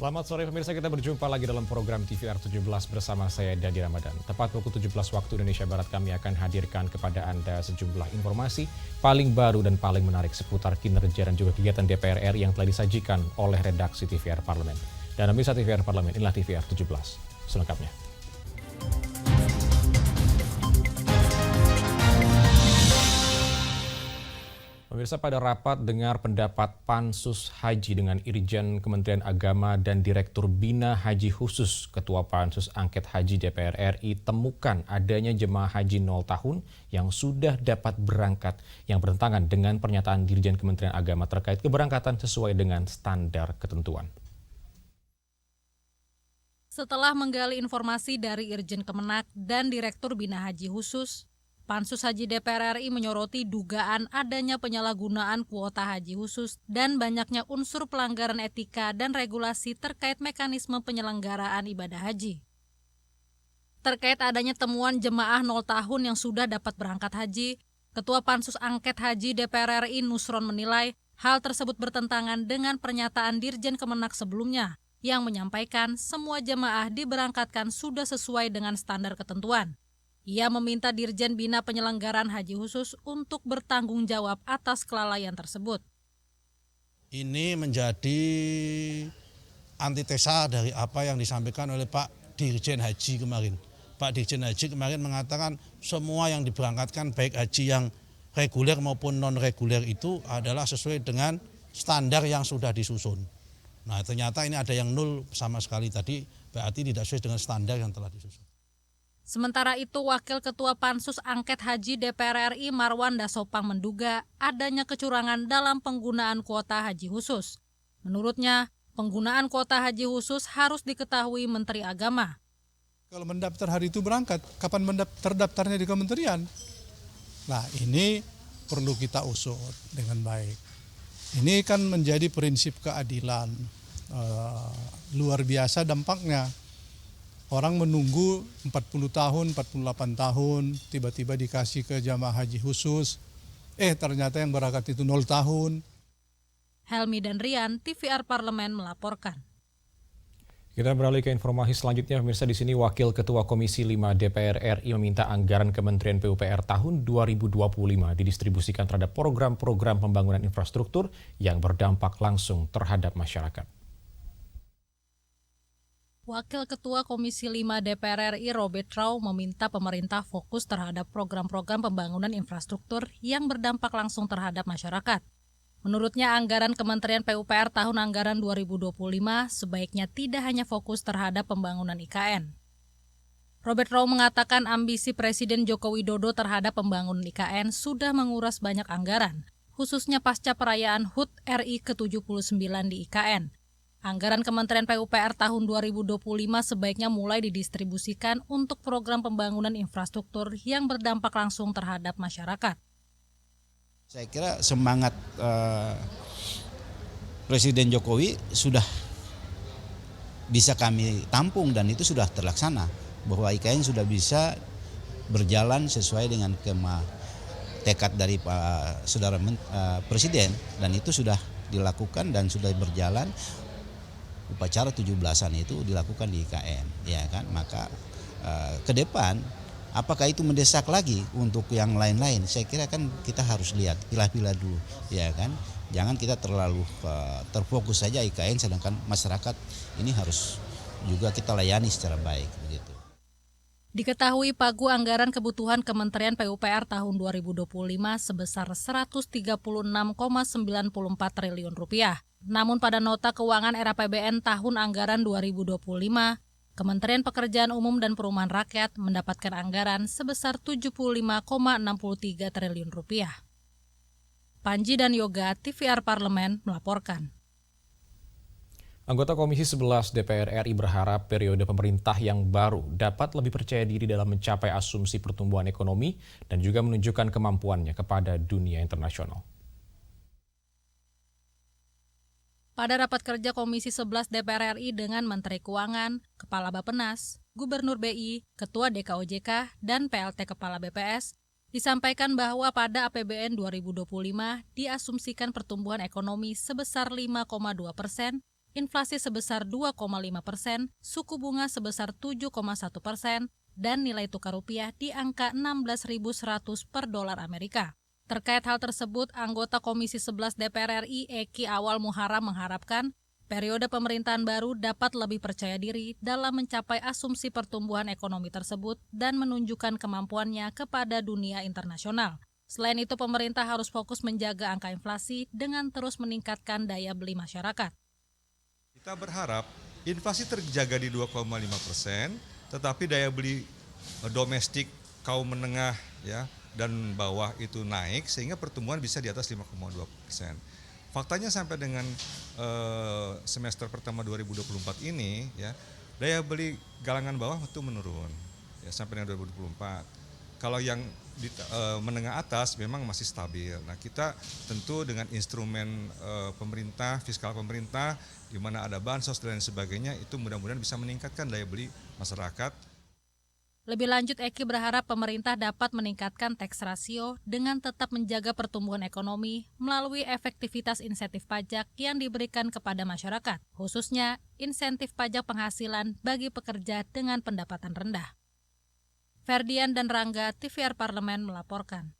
Selamat sore pemirsa, kita berjumpa lagi dalam program TVR 17 bersama saya Dadi Ramadan. Tepat pukul 17 waktu Indonesia Barat kami akan hadirkan kepada Anda sejumlah informasi paling baru dan paling menarik seputar kinerja dan juga kegiatan DPR RI yang telah disajikan oleh redaksi TVR Parlemen. Dan pemirsa TVR Parlemen, inilah TVR 17 selengkapnya. Pemirsa, pada rapat dengar pendapat Pansus Haji dengan Irjen Kementerian Agama dan Direktur Bina Haji Khusus, Ketua Pansus Angket Haji DPR RI temukan adanya jemaah haji 0 tahun yang sudah dapat berangkat yang bertentangan dengan pernyataan Dirjen Kementerian Agama terkait keberangkatan sesuai dengan standar ketentuan. Setelah menggali informasi dari Irjen Kemenak dan Direktur Bina Haji Khusus, Pansus Haji DPR RI menyoroti dugaan adanya penyalahgunaan kuota haji khusus dan banyaknya unsur pelanggaran etika dan regulasi terkait mekanisme penyelenggaraan ibadah haji. Terkait adanya temuan jemaah 0 tahun yang sudah dapat berangkat haji, Ketua Pansus Angket Haji DPR RI Nusron menilai hal tersebut bertentangan dengan pernyataan Dirjen Kemenak sebelumnya yang menyampaikan semua jemaah diberangkatkan sudah sesuai dengan standar ketentuan. Ia meminta Dirjen Bina Penyelenggaraan Haji Khusus untuk bertanggung jawab atas kelalaian tersebut. Ini menjadi antitesa dari apa yang disampaikan oleh Pak Dirjen Haji kemarin. Pak Dirjen Haji kemarin mengatakan semua yang diberangkatkan baik haji yang reguler maupun non-reguler itu adalah sesuai dengan standar yang sudah disusun. Nah ternyata ini ada yang nol sama sekali tadi, berarti tidak sesuai dengan standar yang telah disusun. Sementara itu, Wakil Ketua Pansus Angket Haji DPR RI Marwan Dasopang menduga adanya kecurangan dalam penggunaan kuota haji khusus. Menurutnya, penggunaan kuota haji khusus harus diketahui Menteri Agama. Kalau mendaftar hari itu berangkat, kapan terdaftarnya di kementerian? Nah ini perlu kita usut dengan baik. Ini kan menjadi prinsip keadilan, luar biasa dampaknya. Orang menunggu 40 tahun, 48 tahun, tiba-tiba dikasih ke jamaah haji khusus. Ternyata yang berangkat itu 0 tahun. Helmi dan Rian, TVR Parlemen melaporkan. Kita beralih ke informasi selanjutnya, pemirsa. Di sini Wakil Ketua Komisi 5 DPR RI meminta anggaran Kementerian PUPR tahun 2025 didistribusikan terhadap program-program pembangunan infrastruktur yang berdampak langsung terhadap masyarakat. Wakil Ketua Komisi 5 DPR RI Robert Rau meminta pemerintah fokus terhadap program-program pembangunan infrastruktur yang berdampak langsung terhadap masyarakat. Menurutnya, anggaran Kementerian PUPR tahun anggaran 2025 sebaiknya tidak hanya fokus terhadap pembangunan IKN. Robert Rau mengatakan ambisi Presiden Joko Widodo terhadap pembangunan IKN sudah menguras banyak anggaran, khususnya pasca perayaan HUT RI ke-79 di IKN. Anggaran Kementerian PUPR tahun 2025 sebaiknya mulai didistribusikan untuk program pembangunan infrastruktur yang berdampak langsung terhadap masyarakat. Saya kira semangat Presiden Jokowi sudah bisa kami tampung dan itu sudah terlaksana, bahwa IKN sudah bisa berjalan sesuai dengan tekad dari Pak Saudara Presiden, dan itu sudah dilakukan dan sudah berjalan. Upacara 17-an itu dilakukan di IKN, ya kan? Maka ke depan apakah itu mendesak lagi untuk yang lain-lain? Saya kira kan kita harus lihat, pilah-pilah dulu, ya kan? Jangan kita terlalu terfokus saja IKN, sedangkan masyarakat ini harus juga kita layani secara baik, begitu. Diketahui pagu anggaran kebutuhan Kementerian PUPR tahun 2025 sebesar Rp136,94 triliun. Namun pada nota keuangan RAPBN tahun anggaran 2025, Kementerian Pekerjaan Umum dan Perumahan Rakyat mendapatkan anggaran sebesar Rp75,63 triliun. Panji dan Yoga, TVR Parlemen melaporkan. Anggota Komisi 11 DPR RI berharap periode pemerintah yang baru dapat lebih percaya diri dalam mencapai asumsi pertumbuhan ekonomi dan juga menunjukkan kemampuannya kepada dunia internasional. Pada rapat kerja Komisi 11 DPR RI dengan Menteri Keuangan, Kepala Bappenas, Gubernur BI, Ketua DKOJK, dan PLT Kepala BPS, disampaikan bahwa pada APBN 2025 diasumsikan pertumbuhan ekonomi sebesar 5,2% inflasi sebesar 2,5%, suku bunga sebesar 7,1%, dan nilai tukar rupiah di angka 16.100 per dolar Amerika. Terkait hal tersebut, anggota Komisi 11 DPR RI Eki Awal Muharam mengharapkan periode pemerintahan baru dapat lebih percaya diri dalam mencapai asumsi pertumbuhan ekonomi tersebut dan menunjukkan kemampuannya kepada dunia internasional. Selain itu, pemerintah harus fokus menjaga angka inflasi dengan terus meningkatkan daya beli masyarakat. Kita berharap inflasi terjaga di 2,5%, tetapi daya beli domestik kaum menengah ya dan bawah itu naik sehingga pertumbuhan bisa di atas 5,2%. Faktanya sampai dengan semester pertama 2024 ini ya daya beli galangan bawah itu menurun ya sampai dengan 2024. Kalau yang di menengah atas memang masih stabil. Nah, kita tentu dengan instrumen pemerintah, fiskal pemerintah di mana ada bansos dan lain sebagainya itu mudah-mudahan bisa meningkatkan daya beli masyarakat. Lebih lanjut, Eki berharap pemerintah dapat meningkatkan tax ratio dengan tetap menjaga pertumbuhan ekonomi melalui efektivitas insentif pajak yang diberikan kepada masyarakat, khususnya insentif pajak penghasilan bagi pekerja dengan pendapatan rendah. Ferdian dan Rangga, TVR Parlemen melaporkan.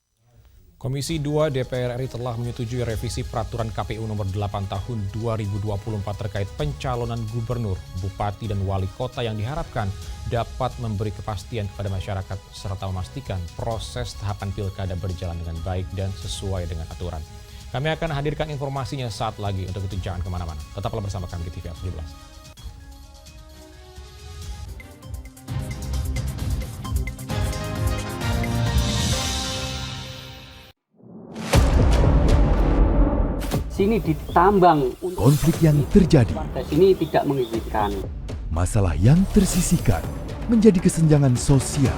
Komisi 2 DPR RI telah menyetujui revisi peraturan KPU nomor 8 tahun 2024 terkait pencalonan gubernur, bupati, dan wali kota yang diharapkan dapat memberi kepastian kepada masyarakat serta memastikan proses tahapan pilkada berjalan dengan baik dan sesuai dengan aturan. Kami akan hadirkan informasinya saat lagi, untuk itu jangan kemana-mana. Tetaplah bersama kami di TVR 17. Sini ditambang. Konflik yang terjadi, Sini tidak mengizinkan. masalah yang tersisihkan menjadi kesenjangan sosial.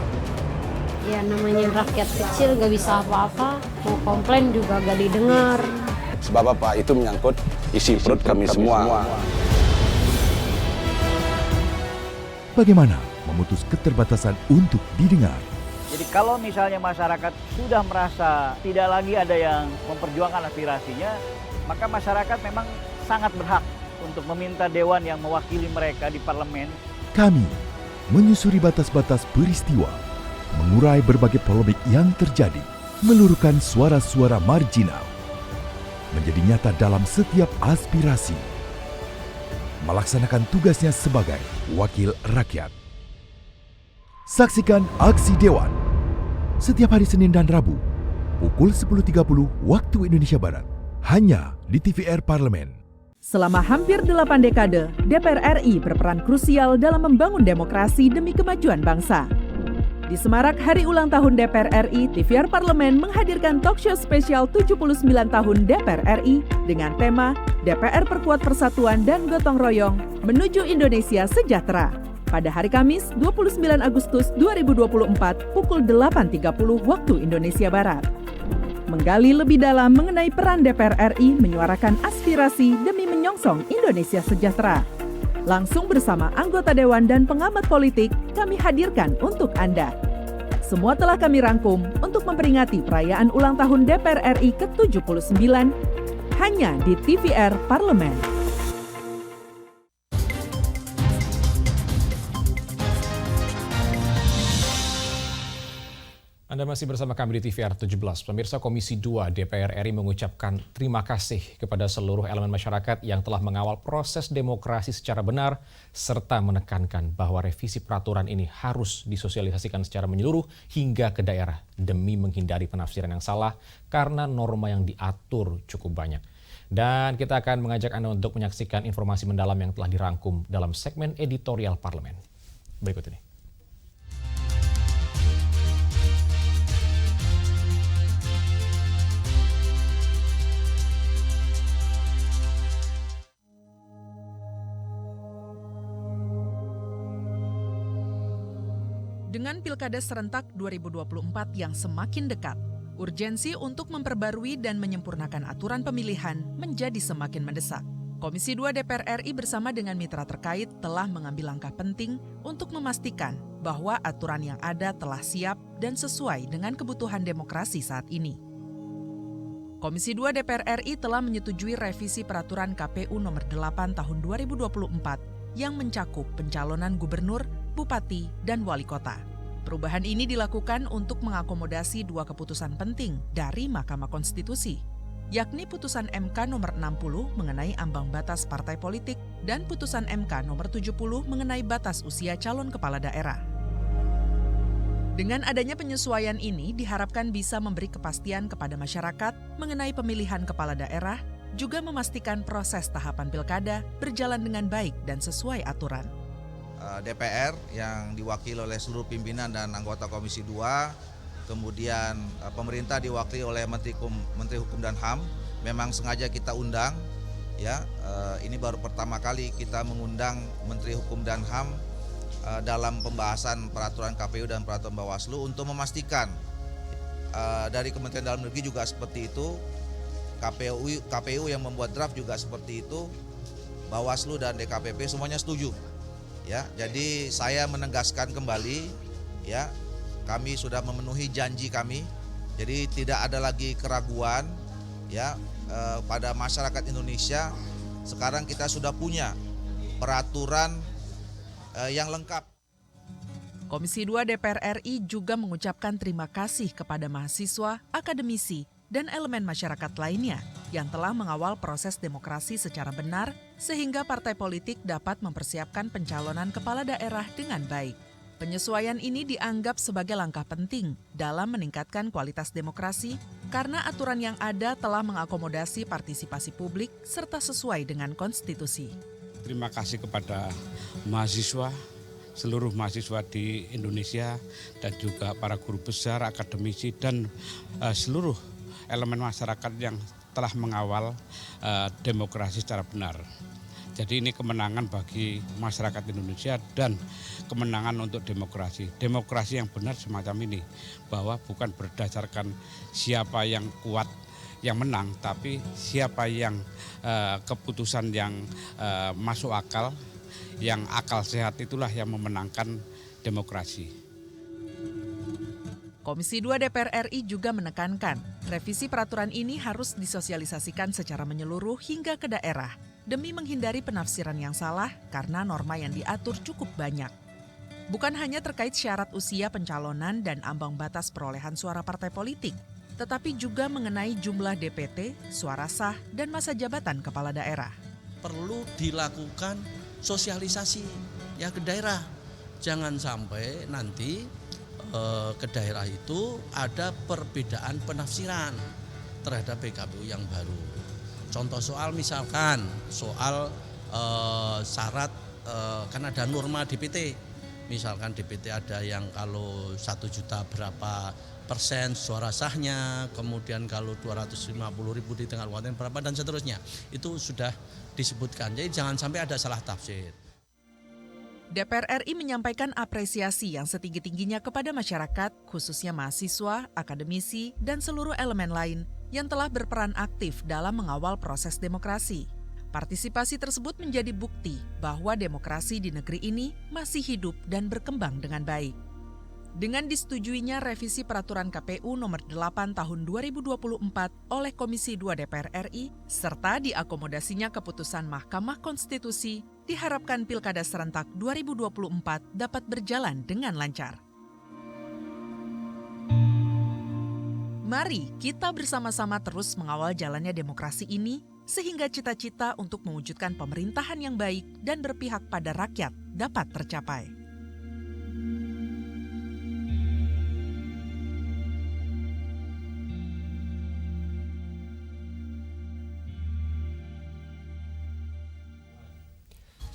Ya namanya rakyat kecil gak bisa apa-apa, mau komplain juga gak didengar. Sebab apa? Itu menyangkut isi perut kami semua. Bagaimana memutus keterbatasan untuk didengar? Jadi kalau misalnya masyarakat sudah merasa tidak lagi ada yang memperjuangkan aspirasinya, maka masyarakat memang sangat berhak untuk meminta dewan yang mewakili mereka di parlemen. Kami menyusuri batas-batas peristiwa, mengurai berbagai polemik yang terjadi, meluruhkan suara-suara marginal, menjadi nyata dalam setiap aspirasi, melaksanakan tugasnya sebagai wakil rakyat. Saksikan Aksi Dewan setiap hari Senin dan Rabu pukul 10.30 waktu Indonesia Barat, hanya di TVR Parlemen. Selama hampir 8 dekade, DPR RI berperan krusial dalam membangun demokrasi demi kemajuan bangsa. Di semarak Hari Ulang Tahun DPR RI, TVR Parlemen menghadirkan talkshow spesial 79 tahun DPR RI dengan tema DPR Perkuat Persatuan dan Gotong Royong Menuju Indonesia Sejahtera. Pada hari Kamis, 29 Agustus 2024 pukul 8.30 waktu Indonesia Barat. Menggali lebih dalam mengenai peran DPR RI menyuarakan aspirasi demi menyongsong Indonesia sejahtera. Langsung bersama anggota Dewan dan pengamat politik, kami hadirkan untuk Anda. Semua telah kami rangkum untuk memperingati perayaan ulang tahun DPR RI ke-79 hanya di TVR Parlemen. Anda masih bersama kami di TVR 17. Pemirsa, Komisi 2 DPR RI mengucapkan terima kasih kepada seluruh elemen masyarakat yang telah mengawal proses demokrasi secara benar, serta menekankan bahwa revisi peraturan ini harus disosialisasikan secara menyeluruh hingga ke daerah demi menghindari penafsiran yang salah karena norma yang diatur cukup banyak. Dan kita akan mengajak Anda untuk menyaksikan informasi mendalam yang telah dirangkum dalam segmen editorial Parlemen. Berikut ini. Dengan Pilkada serentak 2024 yang semakin dekat, urgensi untuk memperbarui dan menyempurnakan aturan pemilihan menjadi semakin mendesak. Komisi 2 DPR RI bersama dengan mitra terkait telah mengambil langkah penting untuk memastikan bahwa aturan yang ada telah siap dan sesuai dengan kebutuhan demokrasi saat ini. Komisi 2 DPR RI telah menyetujui revisi peraturan KPU nomor 8 tahun 2024 yang mencakup pencalonan gubernur, bupati, dan wali kota. Perubahan ini dilakukan untuk mengakomodasi dua keputusan penting dari Mahkamah Konstitusi, yakni putusan MK nomor 60 mengenai ambang batas partai politik dan putusan MK nomor 70 mengenai batas usia calon kepala daerah. Dengan adanya penyesuaian ini diharapkan bisa memberi kepastian kepada masyarakat mengenai pemilihan kepala daerah, juga memastikan proses tahapan pilkada berjalan dengan baik dan sesuai aturan. DPR yang diwakili oleh seluruh pimpinan dan anggota Komisi 2, kemudian pemerintah diwakili oleh Menteri Hukum dan HAM, memang sengaja kita undang, ya. Ini baru pertama kali kita mengundang Menteri Hukum dan HAM dalam pembahasan peraturan KPU dan peraturan Bawaslu untuk memastikan dari Kementerian Dalam Negeri juga seperti itu, KPU yang membuat draft juga seperti itu, Bawaslu dan DKPP semuanya setuju. Ya, jadi saya menegaskan kembali, ya, kami sudah memenuhi janji kami. Jadi tidak ada lagi keraguan, ya, pada masyarakat Indonesia. Sekarang kita sudah punya peraturan yang lengkap. Komisi 2 DPR RI juga mengucapkan terima kasih kepada mahasiswa, akademisi, dan elemen masyarakat lainnya yang telah mengawal proses demokrasi secara benar sehingga partai politik dapat mempersiapkan pencalonan kepala daerah dengan baik. Penyesuaian ini dianggap sebagai langkah penting dalam meningkatkan kualitas demokrasi karena aturan yang ada telah mengakomodasi partisipasi publik serta sesuai dengan konstitusi. Terima kasih kepada mahasiswa, seluruh mahasiswa di Indonesia dan juga para guru besar, akademisi dan seluruh elemen masyarakat yang telah mengawal demokrasi secara benar. Jadi ini kemenangan bagi masyarakat Indonesia dan kemenangan untuk demokrasi. Demokrasi yang benar semacam ini, bahwa bukan berdasarkan siapa yang kuat yang menang, tapi siapa yang keputusan yang masuk akal, yang akal sehat itulah yang memenangkan demokrasi. Komisi 2 DPR RI juga menekankan, revisi peraturan ini harus disosialisasikan secara menyeluruh hingga ke daerah, demi menghindari penafsiran yang salah karena norma yang diatur cukup banyak. Bukan hanya terkait syarat usia pencalonan dan ambang batas perolehan suara partai politik, tetapi juga mengenai jumlah DPT, suara sah, dan masa jabatan kepala daerah. Perlu dilakukan sosialisasi ya ke daerah. Jangan sampai nanti ke daerah itu ada perbedaan penafsiran terhadap PKPU yang baru. Contoh soal misalkan soal syarat kan ada norma DPT. Misalkan DPT ada yang kalau 1 juta berapa persen suara sahnya, kemudian kalau 250.000 di tengah kabupaten berapa dan seterusnya. Itu sudah disebutkan. Jadi jangan sampai ada salah tafsir. DPR RI menyampaikan apresiasi yang setinggi-tingginya kepada masyarakat, khususnya mahasiswa, akademisi, dan seluruh elemen lain yang telah berperan aktif dalam mengawal proses demokrasi. Partisipasi tersebut menjadi bukti bahwa demokrasi di negeri ini masih hidup dan berkembang dengan baik. Dengan disetujuinya revisi peraturan KPU nomor 8 tahun 2024 oleh Komisi 2 DPR RI, serta diakomodasinya keputusan Mahkamah Konstitusi, diharapkan Pilkada serentak 2024 dapat berjalan dengan lancar. Mari kita bersama-sama terus mengawal jalannya demokrasi ini, sehingga cita-cita untuk mewujudkan pemerintahan yang baik dan berpihak pada rakyat dapat tercapai.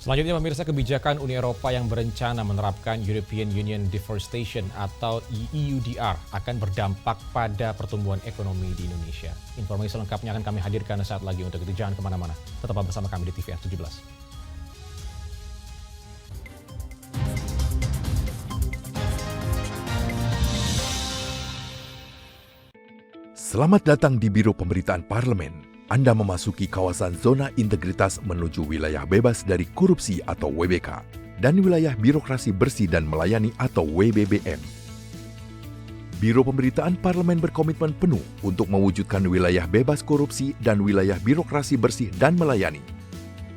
Selanjutnya pemirsa, kebijakan Uni Eropa yang berencana menerapkan European Union Deforestation atau EUDR akan berdampak pada pertumbuhan ekonomi di Indonesia. Informasi lengkapnya akan kami hadirkan saat lagi. Untuk itu jangan kemana-mana, tetap bersama kami di TVR 17. Selamat datang di Biro Pemberitaan Parlemen. Anda memasuki kawasan zona integritas menuju wilayah bebas dari korupsi atau WBK dan wilayah birokrasi bersih dan melayani atau WBBM. Biro Pemberitaan Parlemen berkomitmen penuh untuk mewujudkan wilayah bebas korupsi dan wilayah birokrasi bersih dan melayani.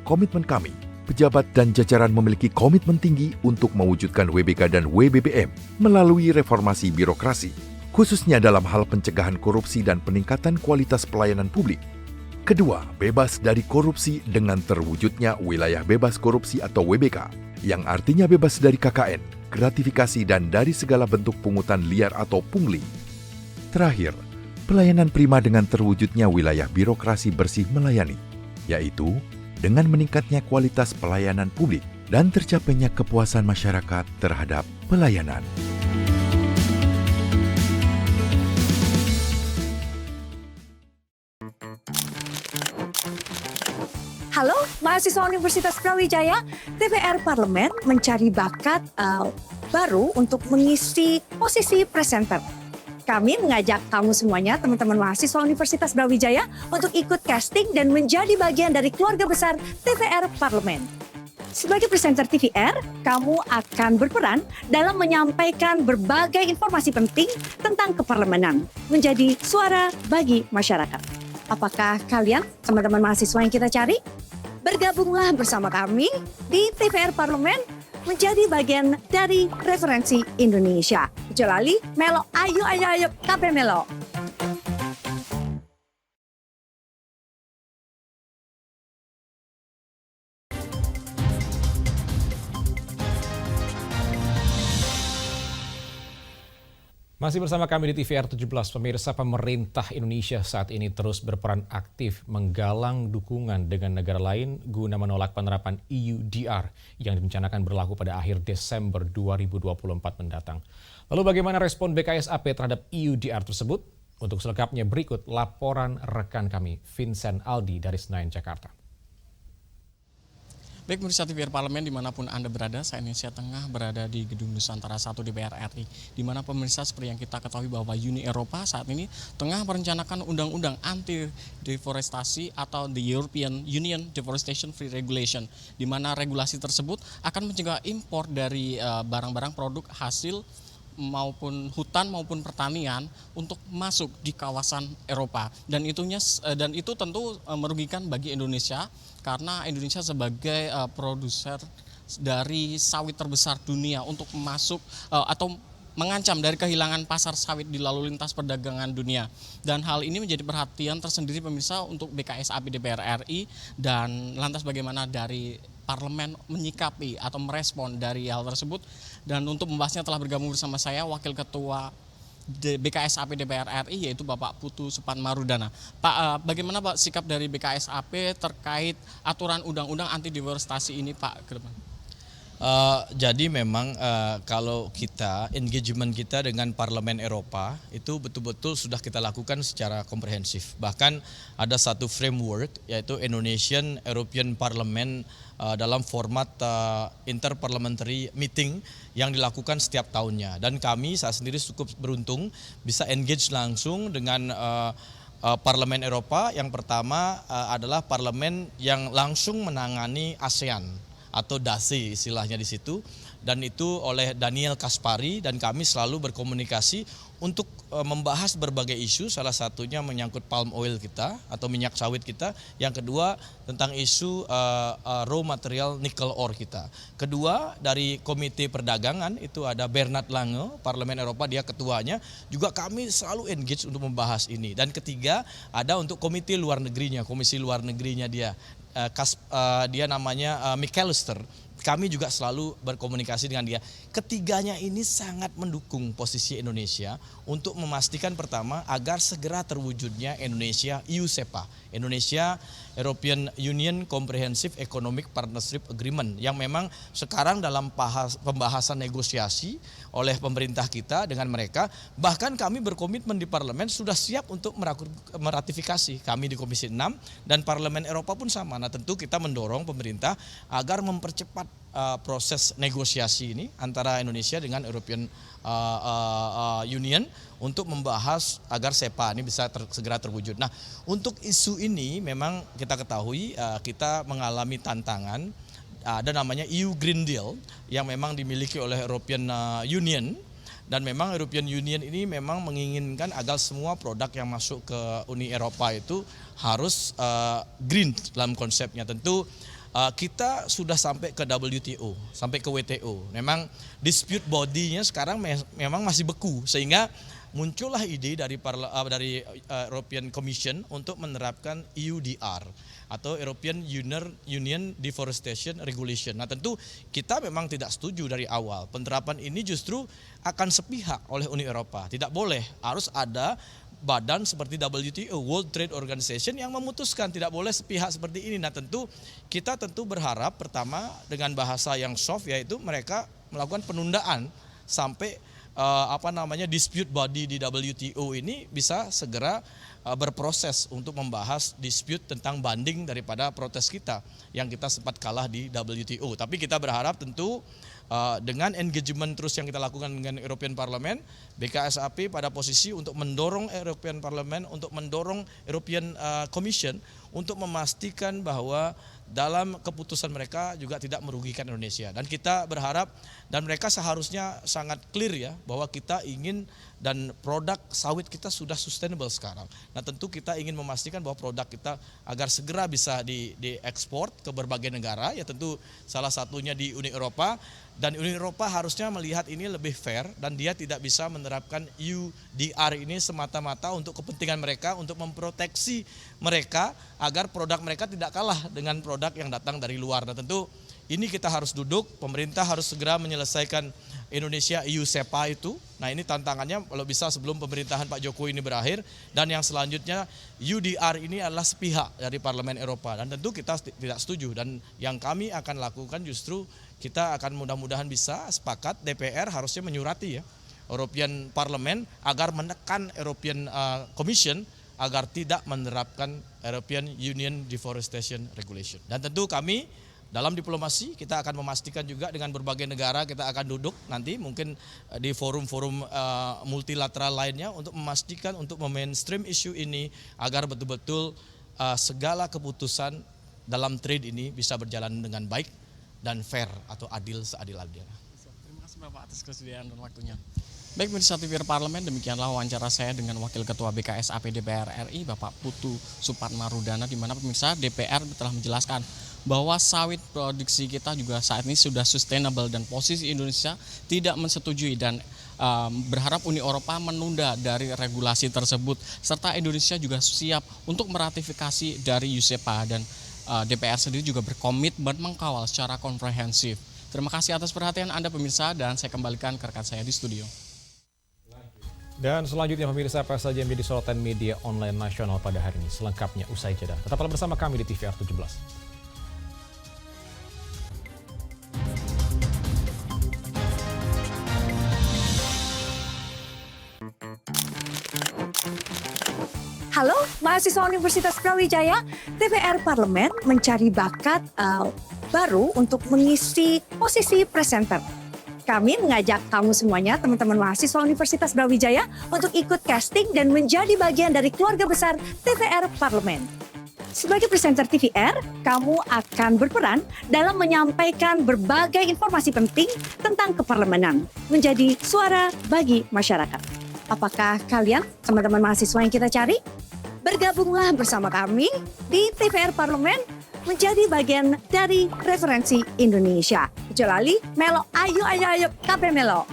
Komitmen kami, pejabat dan jajaran memiliki komitmen tinggi untuk mewujudkan WBK dan WBBM melalui reformasi birokrasi, khususnya dalam hal pencegahan korupsi dan peningkatan kualitas pelayanan publik. Kedua, bebas dari korupsi dengan terwujudnya wilayah bebas korupsi atau WBK, yang artinya bebas dari KKN, gratifikasi dan dari segala bentuk pungutan liar atau pungli. Terakhir, pelayanan prima dengan terwujudnya wilayah birokrasi bersih melayani, yaitu dengan meningkatnya kualitas pelayanan publik dan tercapainya kepuasan masyarakat terhadap pelayanan. Halo, mahasiswa Universitas Brawijaya, DPR Parlemen mencari bakat baru untuk mengisi posisi presenter. Kami mengajak kamu semuanya, teman-teman mahasiswa Universitas Brawijaya, untuk ikut casting dan menjadi bagian dari keluarga besar DPR Parlemen. Sebagai presenter TVR, kamu akan berperan dalam menyampaikan berbagai informasi penting tentang keparlemenan, menjadi suara bagi masyarakat. Apakah kalian, teman-teman mahasiswa yang kita cari? Bergabunglah bersama kami di TVR Parlemen menjadi bagian dari referensi Indonesia. Jelali, Melo, ayo, KP Melo. Masih bersama kami di TVR 17, pemirsa. Pemerintah Indonesia saat ini terus berperan aktif menggalang dukungan dengan negara lain guna menolak penerapan EUDR yang direncanakan berlaku pada akhir Desember 2024 mendatang. Lalu bagaimana respon BKSAP terhadap EUDR tersebut? Untuk selengkapnya berikut laporan rekan kami Vincent Aldi dari Senayan, Jakarta. Baik pemirsa TVR Parlemen dimanapun Anda berada, saya Indonesia Tengah berada di Gedung Nusantara 1 DPR RI. Di mana pemirsa seperti yang kita ketahui bahwa Uni Eropa saat ini tengah merencanakan undang-undang anti deforestasi atau the European Union Deforestation Free Regulation. Di mana regulasi tersebut akan mencegah impor dari barang-barang produk hasil maupun hutan maupun pertanian untuk masuk di kawasan Eropa, dan itu tentu merugikan bagi Indonesia karena Indonesia sebagai produser dari sawit terbesar dunia untuk masuk atau mengancam dari kehilangan pasar sawit di lalu lintas perdagangan dunia. Dan hal ini menjadi perhatian tersendiri pemirsa untuk BKSAP DPR RI, dan lantas bagaimana dari Parlemen menyikapi atau merespon dari hal tersebut. Dan untuk membahasnya telah bergabung bersama saya Wakil Ketua BKSAP DPR RI yaitu Bapak Putu Supatmarudana. Pak, bagaimana Pak sikap dari BKSAP terkait aturan undang-undang anti deforestasi ini Pak ke depan? Jadi memang kalau kita engagement kita dengan Parlemen Eropa itu betul-betul sudah kita lakukan secara komprehensif. Bahkan ada satu framework yaitu Indonesian European Parliament dalam format interparliamentary meeting yang dilakukan setiap tahunnya. Dan kami saya sendiri cukup beruntung bisa engage langsung dengan Parlemen Eropa. Yang pertama adalah parlemen yang langsung menangani ASEAN atau DASE istilahnya di situ, dan itu oleh Daniel Kaspari, dan kami selalu berkomunikasi untuk membahas berbagai isu, salah satunya menyangkut palm oil kita atau minyak sawit kita, yang kedua tentang isu raw material nikel ore kita. Kedua dari Komite Perdagangan itu ada Bernard Lange, Parlemen Eropa, dia ketuanya, juga kami selalu engage untuk membahas ini. Dan ketiga ada untuk Komite Luar Negerinya, Komisi Luar Negerinya dia namanya McAllister. Kami juga selalu berkomunikasi dengan dia. Ketiganya ini sangat mendukung posisi Indonesia untuk memastikan pertama agar segera terwujudnya Indonesia EU-SEPA, Indonesia European Union Comprehensive Economic Partnership Agreement, yang memang sekarang dalam pembahasan negosiasi oleh pemerintah kita dengan mereka. Bahkan kami berkomitmen di Parlemen sudah siap untuk meratifikasi, kami di Komisi 6 dan Parlemen Eropa pun sama. Nah tentu kita mendorong pemerintah agar mempercepat proses negosiasi ini antara Indonesia dengan European Union untuk membahas agar SEPA ini bisa segera terwujud. Nah, untuk isu ini memang kita ketahui kita mengalami tantangan. Ada namanya EU Green Deal yang memang dimiliki oleh European Union, Dan memang European Union ini memang menginginkan agar semua produk yang masuk ke Uni Eropa itu harus green dalam konsepnya. Tentu kita sudah sampai ke WTO, sampai ke WTO. Memang dispute body-nya sekarang memang masih beku, sehingga muncullah ide dari European Commission untuk menerapkan EUDR atau European Union Deforestation Regulation. Nah tentu kita memang tidak setuju dari awal. Penerapan ini justru akan sepihak oleh Uni Eropa. Tidak boleh, harus ada badan seperti WTO, World Trade Organization, yang memutuskan, tidak boleh sepihak seperti ini. Nah tentu kita berharap pertama dengan bahasa yang soft, yaitu mereka melakukan penundaan sampai dispute body di WTO ini bisa segera berproses untuk membahas dispute tentang banding daripada protes kita yang kita sempat kalah di WTO. Tapi kita berharap tentu dengan engagement terus yang kita lakukan dengan European Parliament, BKSAP pada posisi untuk mendorong European Parliament, untuk mendorong European Commission untuk memastikan bahwa dalam keputusan mereka juga tidak merugikan Indonesia. Dan kita berharap, dan mereka seharusnya sangat clear ya, bahwa kita ingin dan produk sawit kita sudah sustainable sekarang. Nah tentu kita ingin memastikan bahwa produk kita agar segera bisa diekspor ke berbagai negara, ya tentu salah satunya di Uni Eropa. Dan Uni Eropa harusnya melihat ini lebih fair, dan dia tidak bisa menerapkan EUDR ini semata-mata untuk kepentingan mereka, untuk memproteksi mereka agar produk mereka tidak kalah dengan produk yang datang dari luar. Nah tentu ini kita harus duduk, pemerintah harus segera menyelesaikan Indonesia EU SEPA itu. Nah ini tantangannya kalau bisa sebelum pemerintahan Pak Jokowi ini berakhir. Dan yang selanjutnya EUDR ini adalah sepihak dari Parlemen Eropa. Dan tentu kita tidak setuju, dan yang kami akan lakukan justru kita akan mudah-mudahan bisa sepakat, DPR harusnya menyurati ya European Parliament agar menekan European Commission agar tidak menerapkan European Union Deforestation Regulation. Dan tentu kami dalam diplomasi kita akan memastikan juga dengan berbagai negara, kita akan duduk nanti mungkin di forum-forum multilateral lainnya untuk memastikan, untuk memainstream isu ini agar betul-betul segala keputusan dalam trade ini bisa berjalan dengan baik dan fair atau adil seadil-adilnya. Terima kasih Bapak atas kesediaan dan waktunya. Baik, pemirsa TVRI Parlemen, demikianlah wawancara saya dengan Wakil Ketua BKSAP DPR RI, Bapak Putu Supatmarudana, di mana pemirsa DPR telah menjelaskan bahwa sawit produksi kita juga saat ini sudah sustainable dan posisi Indonesia tidak menyetujui dan berharap Uni Eropa menunda dari regulasi tersebut, serta Indonesia juga siap untuk meratifikasi dari USEPA, dan DPR sendiri juga berkomitmen mengkawal secara komprehensif. Terima kasih atas perhatian Anda pemirsa, dan saya kembalikan ke rekan saya di studio. Dan selanjutnya pemirsa, apa saja yang menjadi sorotan media online nasional pada hari ini, selengkapnya usai jeda. Tetaplah bersama kami di TVR 17. Halo, mahasiswa Universitas Brawijaya, DPR Parlemen mencari bakat baru untuk mengisi posisi presenter. Kami mengajak kamu semuanya, teman-teman mahasiswa Universitas Brawijaya, untuk ikut casting dan menjadi bagian dari keluarga besar DPR Parlemen. Sebagai presenter TVR, kamu akan berperan dalam menyampaikan berbagai informasi penting tentang keparlemenan, menjadi suara bagi masyarakat. Apakah kalian, teman-teman mahasiswa yang kita cari? Bergabunglah bersama kami di TVR Parlemen menjadi bagian dari referensi Indonesia. Kecuali Melo, ayo, KP Melo.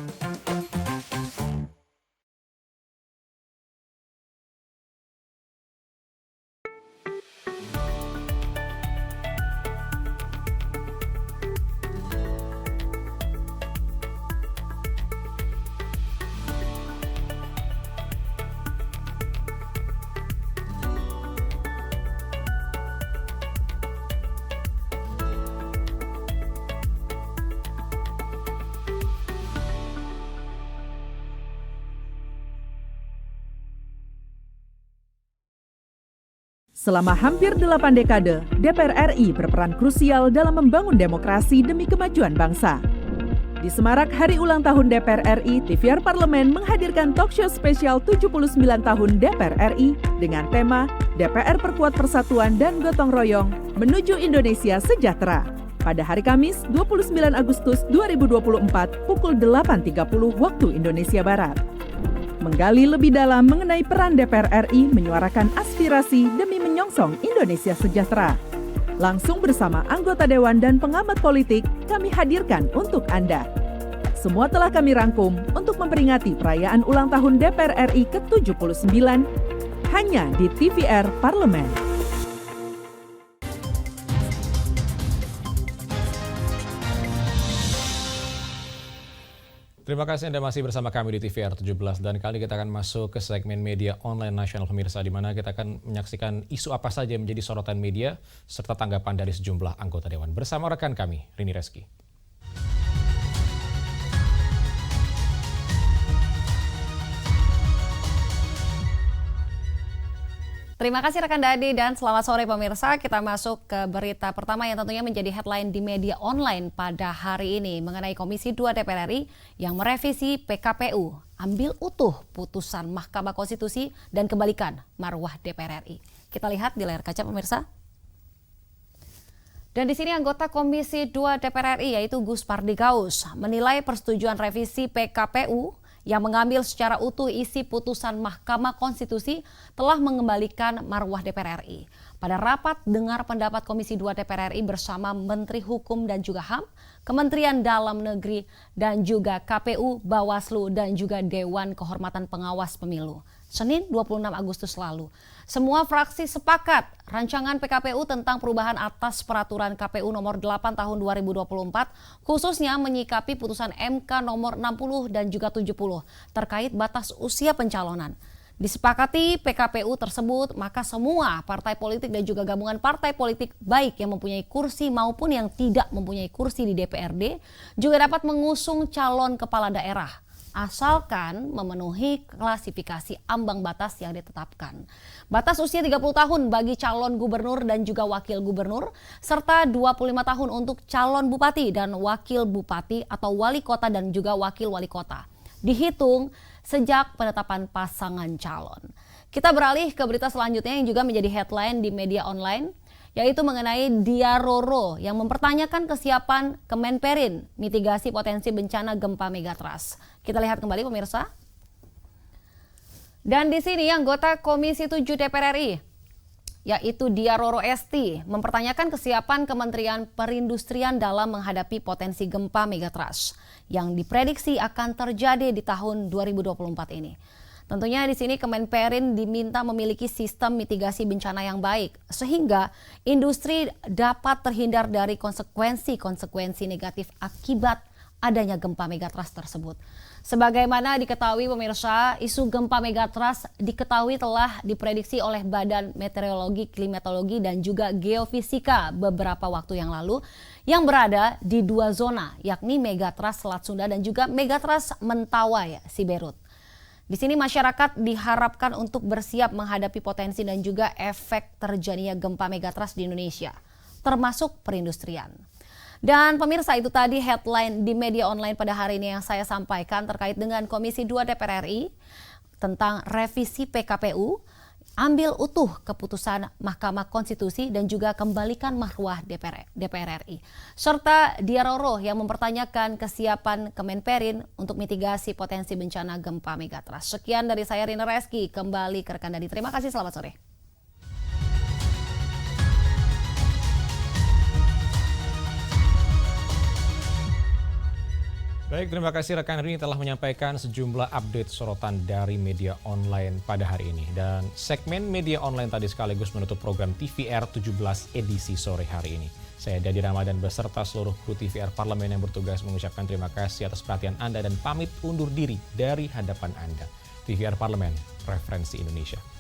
Selama hampir 8 dekade, DPR RI berperan krusial dalam membangun demokrasi demi kemajuan bangsa. Di semarak Hari Ulang Tahun DPR RI, TVR Parlemen menghadirkan talkshow spesial 79 tahun DPR RI dengan tema DPR Perkuat Persatuan dan Gotong Royong Menuju Indonesia Sejahtera. pada hari Kamis 29 Agustus 2024 pukul 8.30 waktu Indonesia Barat. Menggali lebih dalam mengenai peran DPR RI menyuarakan aspirasi demi menyongsong Indonesia sejahtera. Langsung bersama anggota Dewan dan pengamat politik, kami hadirkan untuk Anda. Semua telah kami rangkum untuk memperingati perayaan ulang tahun DPR RI ke-79 hanya di TVR Parlemen. Terima kasih Anda masih bersama kami di TVR 17 dan kali kita akan masuk ke segmen media online nasional pemirsa di mana kita akan menyaksikan isu apa saja yang menjadi sorotan media serta tanggapan dari sejumlah anggota Dewan. Bersama rekan kami, Rini Reski. Terima kasih rekan Dadi dan selamat sore pemirsa. Kita masuk ke berita pertama yang tentunya menjadi headline di media online pada hari ini mengenai Komisi 2 DPR RI yang merevisi PKPU, ambil utuh putusan Mahkamah Konstitusi dan kembalikan marwah DPR RI. Kita lihat di layar kaca pemirsa. Dan di sini anggota Komisi 2 DPR RI yaitu Gus Pardikaus menilai persetujuan revisi PKPU yang mengambil secara utuh isi putusan Mahkamah Konstitusi telah mengembalikan marwah DPR RI. Pada rapat dengar pendapat Komisi 2 DPR RI bersama Menteri Hukum dan juga HAM, Kementerian Dalam Negeri dan juga KPU, Bawaslu dan juga Dewan Kehormatan Pengawas Pemilu. Senin 26 Agustus lalu, semua fraksi sepakat rancangan PKPU tentang perubahan atas peraturan KPU nomor 8 tahun 2024 khususnya menyikapi putusan MK nomor 60 dan juga 70 terkait batas usia pencalonan. Disepakati PKPU tersebut, maka semua partai politik dan juga gabungan partai politik baik yang mempunyai kursi maupun yang tidak mempunyai kursi di DPRD juga dapat mengusung calon kepala daerah asalkan memenuhi klasifikasi ambang batas yang ditetapkan. Batas usia 30 tahun bagi calon gubernur dan juga wakil gubernur, serta 25 tahun untuk calon bupati dan wakil bupati atau wali kota dan juga wakil wali kota. Dihitung sejak penetapan pasangan calon. Kita beralih ke berita selanjutnya yang juga menjadi headline di media online, yaitu mengenai Diaroro yang mempertanyakan kesiapan Kemenperin mitigasi potensi bencana gempa megatrust. Kita lihat kembali pemirsa. Dan di sini anggota Komisi 7 DPR RI, yaitu Diaroro Esti, mempertanyakan kesiapan Kementerian Perindustrian dalam menghadapi potensi gempa megatrust yang diprediksi akan terjadi di tahun 2024 ini. Tentunya di sini Kemenperin diminta memiliki sistem mitigasi bencana yang baik sehingga industri dapat terhindar dari konsekuensi negatif akibat adanya gempa megatrust tersebut. Sebagaimana diketahui pemirsa, isu gempa megatrust diketahui telah diprediksi oleh Badan Meteorologi, Klimatologi dan juga Geofisika beberapa waktu yang lalu yang berada di dua zona yakni megatrust Selat Sunda dan juga megatrust Mentawai, Siberut. Di sini masyarakat diharapkan untuk bersiap menghadapi potensi dan juga efek terjadinya gempa megatrust di Indonesia, termasuk perindustrian. Dan pemirsa, itu tadi headline di media online pada hari ini yang saya sampaikan terkait dengan Komisi 2 DPR RI tentang revisi PKPU, ambil utuh keputusan Mahkamah Konstitusi dan juga kembalikan marwah DPR RI. Serta Diaroro yang mempertanyakan kesiapan Kemenperin untuk mitigasi potensi bencana gempa megatrust. Sekian dari saya Rini Reski, kembali ke rekan Dadi. Terima kasih, selamat sore. Baik, terima kasih rekan Rini telah menyampaikan sejumlah update sorotan dari media online pada hari ini. Dan segmen media online tadi sekaligus menutup program TVR 17 edisi sore hari ini. Saya Dadi Ramadan beserta seluruh kru TVR Parlemen yang bertugas mengucapkan terima kasih atas perhatian Anda dan pamit undur diri dari hadapan Anda. TVR Parlemen, referensi Indonesia.